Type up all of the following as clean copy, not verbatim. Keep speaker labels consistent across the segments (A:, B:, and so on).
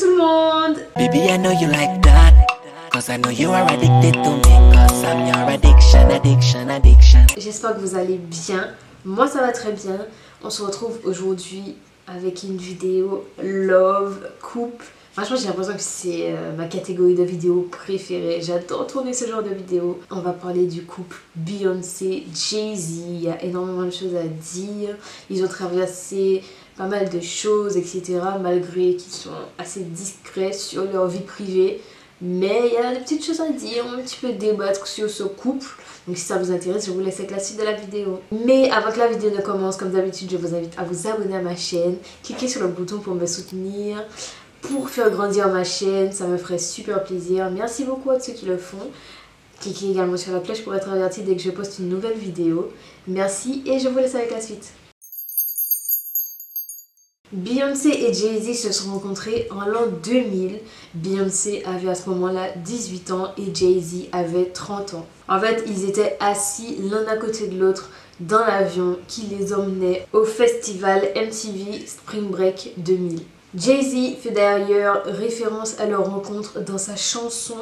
A: tout le monde!
B: Baby, I know you like that. Cause I know you are addicted to me. Cause I'm your addiction.
A: J'espère que vous allez bien. Moi ça va très bien. On se retrouve aujourd'hui avec une vidéo love, couple. Franchement j'ai l'impression que c'est ma catégorie de vidéos préférée. J'adore tourner ce genre de vidéos. On va parler du couple Beyoncé, Jay-Z. Il y a énormément de choses à dire. Ils ont traversé pas mal de choses, etc. Malgré qu'ils sont assez discrets sur leur vie privée. Mais il y a des petites choses à dire, un petit peu débattre sur ce couple. Donc si ça vous intéresse, je vous laisse avec la suite de la vidéo. Mais avant que la vidéo ne commence, comme d'habitude, je vous invite à vous abonner à ma chaîne. Cliquez sur le bouton pour me soutenir, pour faire grandir ma chaîne. Ça me ferait super plaisir. Merci beaucoup à ceux qui le font. Cliquez également sur la cloche pour être averti dès que je poste une nouvelle vidéo. Merci et je vous laisse avec la suite. Beyoncé et Jay-Z se sont rencontrés en l'an 2000. Beyoncé avait à ce moment-là 18 ans et Jay-Z avait 30 ans. En fait, ils étaient assis l'un à côté de l'autre dans l'avion qui les emmenait au festival MTV Spring Break 2000. Jay-Z fait d'ailleurs référence à leur rencontre dans sa chanson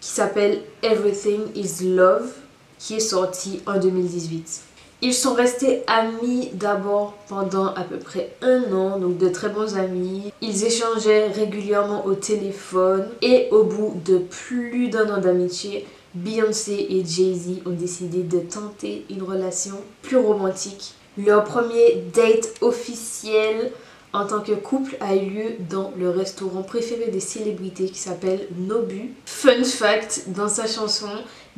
A: qui s'appelle Everything is Love, qui est sortie en 2018. Ils sont restés amis d'abord pendant à peu près un an, donc de très bons amis. Ils échangeaient régulièrement au téléphone et au bout de plus d'un an d'amitié, Beyoncé et Jay-Z ont décidé de tenter une relation plus romantique. Leur premier date officiel en tant que couple a eu lieu dans le restaurant préféré des célébrités qui s'appelle Nobu. Fun fact, dans sa chanson,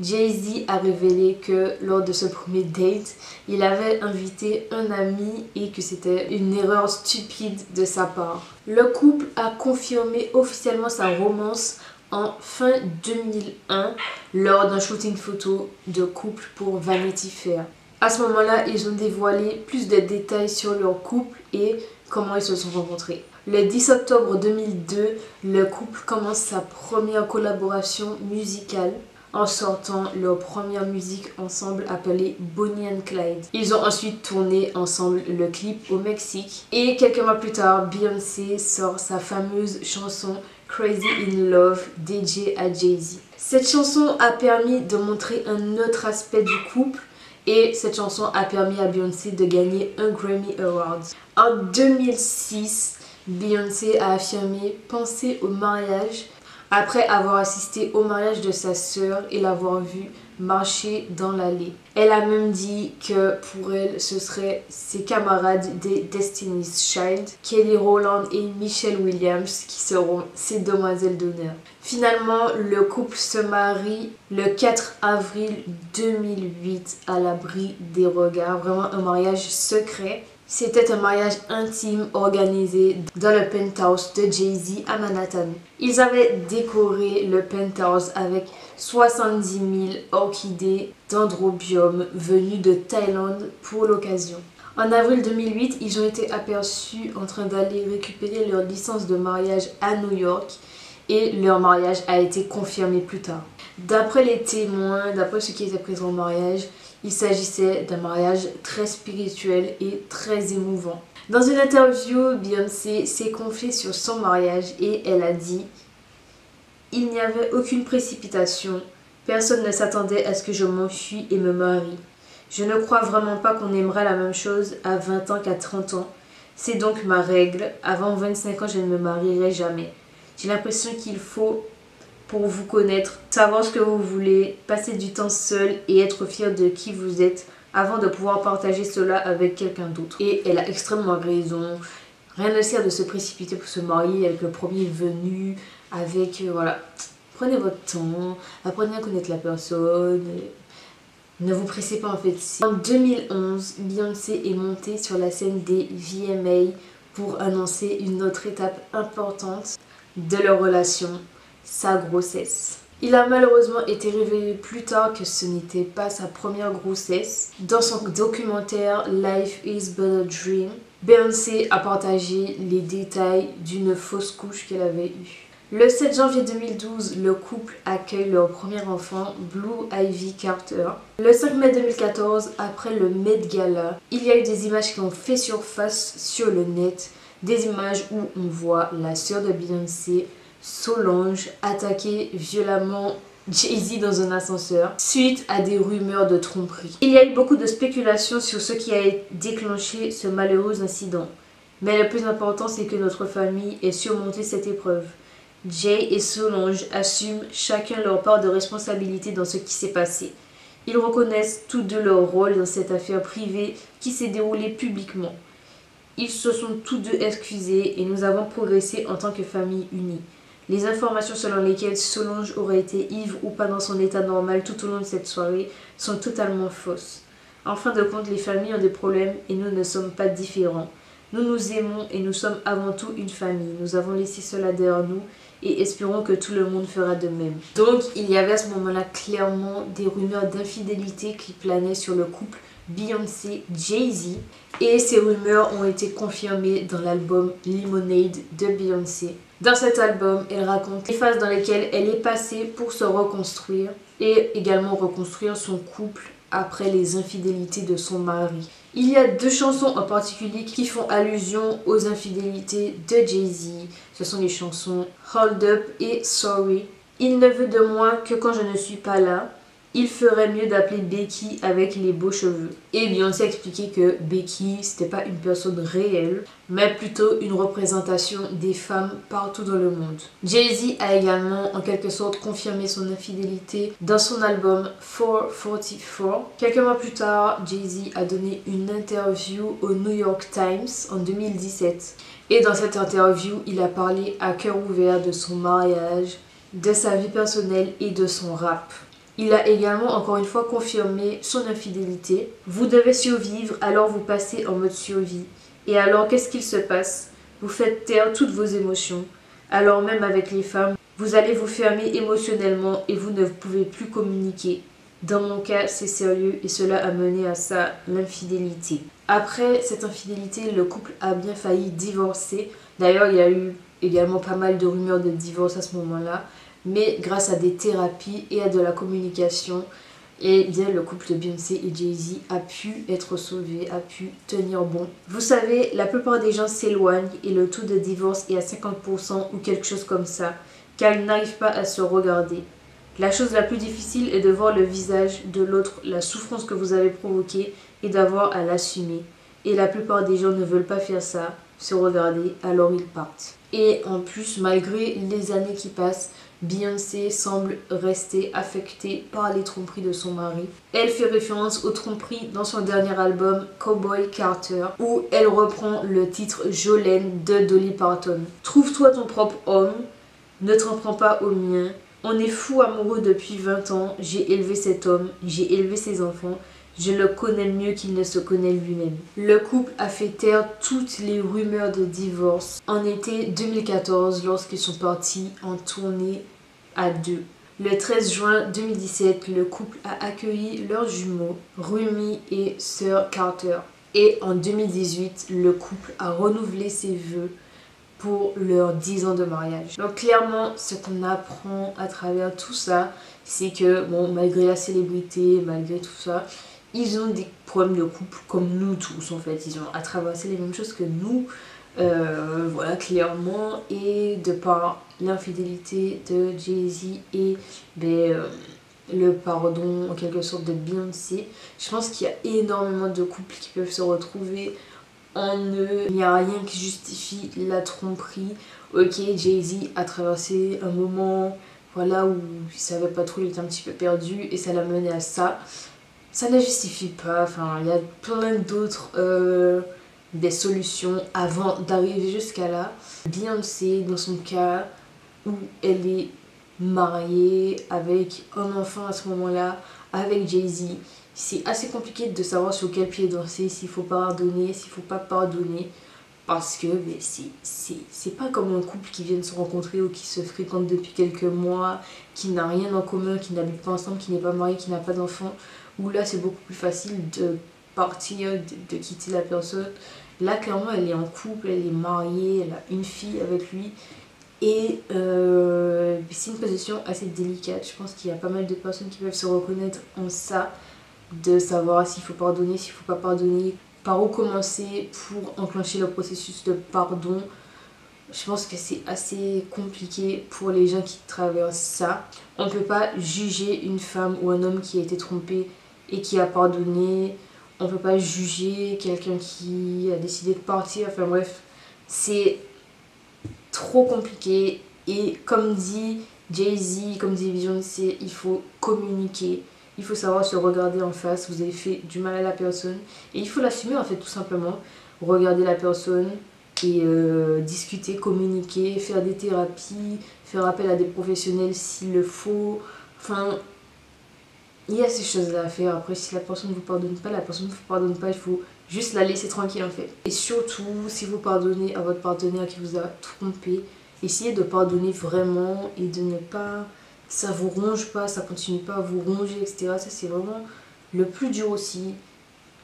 A: Jay-Z a révélé que lors de ce premier date, il avait invité un ami et que c'était une erreur stupide de sa part. Le couple a confirmé officiellement sa romance en fin 2001 lors d'un shooting photo de couple pour Vanity Fair. À ce moment-là, ils ont dévoilé plus de détails sur leur couple et comment ils se sont rencontrés. Le 10 octobre 2002, le couple commence sa première collaboration musicale en sortant leur première musique ensemble appelée Bonnie and Clyde. Ils ont ensuite tourné ensemble le clip au Mexique et quelques mois plus tard, Beyoncé sort sa fameuse chanson Crazy in Love dédiée à Jay-Z. Cette chanson a permis de montrer un autre aspect du couple. Et cette chanson a permis à Beyoncé de gagner un Grammy Award. En 2006, Beyoncé a affirmé penser au mariage après avoir assisté au mariage de sa sœur et l'avoir vue marcher dans l'allée. Elle a même dit que pour elle, ce seraient ses camarades des Destiny's Child, Kelly Rowland et Michelle Williams, qui seront ses demoiselles d'honneur. Finalement, le couple se marie le 4 avril 2008 à l'abri des regards. Vraiment un mariage secret. C'était un mariage intime organisé dans le penthouse de Jay-Z à Manhattan. Ils avaient décoré le penthouse avec 70 000 orchidées d'androbium venues de Thaïlande pour l'occasion. En avril 2008, ils ont été aperçus en train d'aller récupérer leur licence de mariage à New York et leur mariage a été confirmé plus tard. D'après les témoins, d'après ceux qui étaient présents au mariage, il s'agissait d'un mariage très spirituel et très émouvant. Dans une interview, Beyoncé s'est confiée sur son mariage et elle a dit « Il n'y avait aucune précipitation, personne ne s'attendait à ce que je m'enfuie et me marie. Je ne crois vraiment pas qu'on aimerait la même chose à 20 ans qu'à 30 ans. C'est donc ma règle, avant 25 ans je ne me marierai jamais. J'ai l'impression qu'il faut... pour vous connaître, savoir ce que vous voulez, passer du temps seul et être fier de qui vous êtes avant de pouvoir partager cela avec quelqu'un d'autre. » Et elle a extrêmement raison. Rien ne sert de se précipiter pour se marier avec le premier venu, avec... voilà. Prenez votre temps, apprenez à connaître la personne. Ne vous pressez pas en fait. En 2011, Beyoncé est montée sur la scène des VMA pour annoncer une autre étape importante de leur relation, sa grossesse. Il a malheureusement été révélé plus tard que ce n'était pas sa première grossesse. Dans son documentaire Life is but a Dream, Beyoncé a partagé les détails d'une fausse couche qu'elle avait eue. Le 7 janvier 2012, le couple accueille leur premier enfant, Blue Ivy Carter. Le 5 mai 2014, après le Met Gala, il y a eu des images qui ont fait surface sur le net des images où on voit la sœur de Beyoncé, Solange, attaquer violemment Jay-Z dans un ascenseur suite à des rumeurs de tromperie. Il y a eu beaucoup de spéculations sur ce qui a déclenché ce malheureux incident. Mais le plus important, c'est que notre famille ait surmonté cette épreuve. Jay et Solange assument chacun leur part de responsabilité dans ce qui s'est passé. Ils reconnaissent tous deux leur rôle dans cette affaire privée qui s'est déroulée publiquement. Ils se sont tous deux excusés et nous avons progressé en tant que famille unie. Les informations selon lesquelles Solange aurait été ivre ou pas dans son état normal tout au long de cette soirée sont totalement fausses. En fin de compte, les familles ont des problèmes et nous ne sommes pas différents. Nous nous aimons et nous sommes avant tout une famille. Nous avons laissé cela derrière nous et espérons que tout le monde fera de même. Donc, il y avait à ce moment-là clairement des rumeurs d'infidélité qui planaient sur le couple Beyoncé-Jay-Z. Et ces rumeurs ont été confirmées dans l'album Lemonade de Beyoncé. Dans cet album, elle raconte les phases dans lesquelles elle est passée pour se reconstruire et également reconstruire son couple après les infidélités de son mari. Il y a deux chansons en particulier qui font allusion aux infidélités de Jay-Z. Ce sont les chansons Hold Up et Sorry. Il ne veut de moi que quand je ne suis pas là. Il ferait mieux d'appeler Becky avec les beaux cheveux. Et Beyoncé a expliqué que Becky, c'était pas une personne réelle, mais plutôt une représentation des femmes partout dans le monde. Jay-Z a également en quelque sorte confirmé son infidélité dans son album 444. Quelques mois plus tard, Jay-Z a donné une interview au New York Times en 2017. Et dans cette interview, il a parlé à cœur ouvert de son mariage, de sa vie personnelle et de son rap. Il a également encore une fois confirmé son infidélité. Vous devez survivre, alors vous passez en mode survie. Et alors qu'est-ce qu'il se passe? Vous faites taire toutes vos émotions. Alors même avec les femmes, vous allez vous fermer émotionnellement et vous ne pouvez plus communiquer. Dans mon cas, c'est sérieux et cela a mené à ça, l'infidélité. Après cette infidélité, le couple a bien failli divorcer. D'ailleurs, il y a eu également pas mal de rumeurs de divorce à ce moment-là. Mais grâce à des thérapies et à de la communication, et bien le couple de Beyoncé et Jay-Z a pu être sauvé, a pu tenir bon. Vous savez, la plupart des gens s'éloignent et le taux de divorce est à 50% ou quelque chose comme ça, car ils n'arrivent pas à se regarder. La chose la plus difficile est de voir le visage de l'autre, la souffrance que vous avez provoquée et d'avoir à l'assumer. Et la plupart des gens ne veulent pas faire ça, se regarder, alors ils partent. Et en plus, malgré les années qui passent, Beyoncé semble rester affectée par les tromperies de son mari. Elle fait référence aux tromperies dans son dernier album Cowboy Carter, où elle reprend le titre Jolene de Dolly Parton. Trouve-toi ton propre homme, ne t'en prends pas au mien. On est fou amoureux depuis 20 ans, j'ai élevé cet homme, j'ai élevé ses enfants. Je le connais mieux qu'il ne se connaît lui-même. Le couple a fait taire toutes les rumeurs de divorce en été 2014 lorsqu'ils sont partis en tournée à deux. Le 13 juin 2017, le couple a accueilli leurs jumeaux, Rumi et Sir Carter. Et en 2018, le couple a renouvelé ses vœux pour leurs 10 ans de mariage. Donc clairement, ce qu'on apprend à travers tout ça, c'est que bon, malgré la célébrité, malgré tout ça, ils ont des problèmes de couple comme nous tous en fait. Ils ont à traverser les mêmes choses que nous, voilà clairement. Et de par l'infidélité de Jay-Z et le pardon en quelque sorte de Beyoncé, je pense qu'il y a énormément de couples qui peuvent se retrouver en eux. Il n'y a rien qui justifie la tromperie. Ok, Jay-Z a traversé un moment voilà, où il savait pas trop, il était un petit peu perdu et ça l'a mené à ça. Ça ne justifie pas, enfin il y a plein d'autres des solutions avant d'arriver jusqu'à là. Beyoncé dans son cas où elle est mariée avec un enfant à ce moment-là, avec Jay-Z, c'est assez compliqué de savoir sur quel pied danser, s'il faut pardonner, s'il faut pas pardonner. Parce que c'est pas comme un couple qui vient de se rencontrer ou qui se fréquente depuis quelques mois, qui n'a rien en commun, qui n'habite pas ensemble, qui n'est pas marié, qui n'a pas d'enfant. Où là c'est beaucoup plus facile de partir, de quitter la personne. Là clairement elle est en couple, elle est mariée, elle a une fille avec lui. Et c'est une position assez délicate. Je pense qu'il y a pas mal de personnes qui peuvent se reconnaître en ça. De savoir s'il faut pardonner, s'il faut pas pardonner. par où commencer pour enclencher le processus de pardon. Je pense que c'est assez compliqué pour les gens qui traversent ça. On ne peut pas juger une femme ou un homme qui a été trompé et qui a pardonné. On ne peut pas juger quelqu'un qui a décidé de partir. Enfin bref, c'est trop compliqué. Et comme dit Jay-Z, comme dit Beyoncé, il faut communiquer. Il faut savoir se regarder en face. Vous avez fait du mal à la personne. Et il faut l'assumer en fait tout simplement. Regarder la personne et discuter, communiquer, faire des thérapies, faire appel à des professionnels s'il le faut. Enfin, il y a ces choses-là à faire. Après, si la personne ne vous pardonne pas, la personne ne vous pardonne pas, il faut juste la laisser tranquille en fait. Et surtout, si vous pardonnez à votre partenaire qui vous a trompé, essayez de pardonner vraiment et de ne pas... Ça vous ronge pas, ça continue pas à vous ronger, etc. Ça, c'est vraiment le plus dur aussi.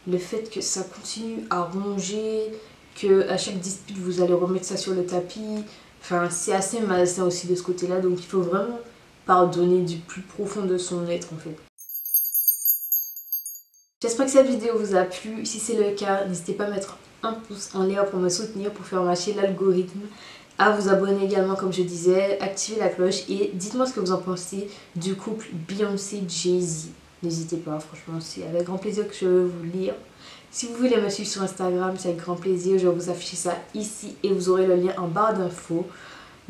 A: Le fait que ça continue à ronger, qu'à chaque dispute, vous allez remettre ça sur le tapis. Enfin, c'est assez malsain aussi de ce côté-là. Donc, il faut vraiment pardonner du plus profond de son être, en fait. J'espère que cette vidéo vous a plu. Si c'est le cas, n'hésitez pas à mettre un pouce en l'air pour me soutenir, pour faire marcher l'algorithme. À vous abonner également, comme je disais, activer la cloche et dites-moi ce que vous en pensez du couple Beyoncé-Jay-Z. N'hésitez pas, franchement, c'est avec grand plaisir que je vais vous lire. Si vous voulez me suivre sur Instagram, c'est avec grand plaisir. Je vais vous afficher ça ici et vous aurez le lien en barre d'infos.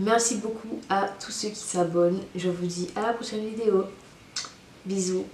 A: Merci beaucoup à tous ceux qui s'abonnent. Je vous dis à la prochaine vidéo. Bisous.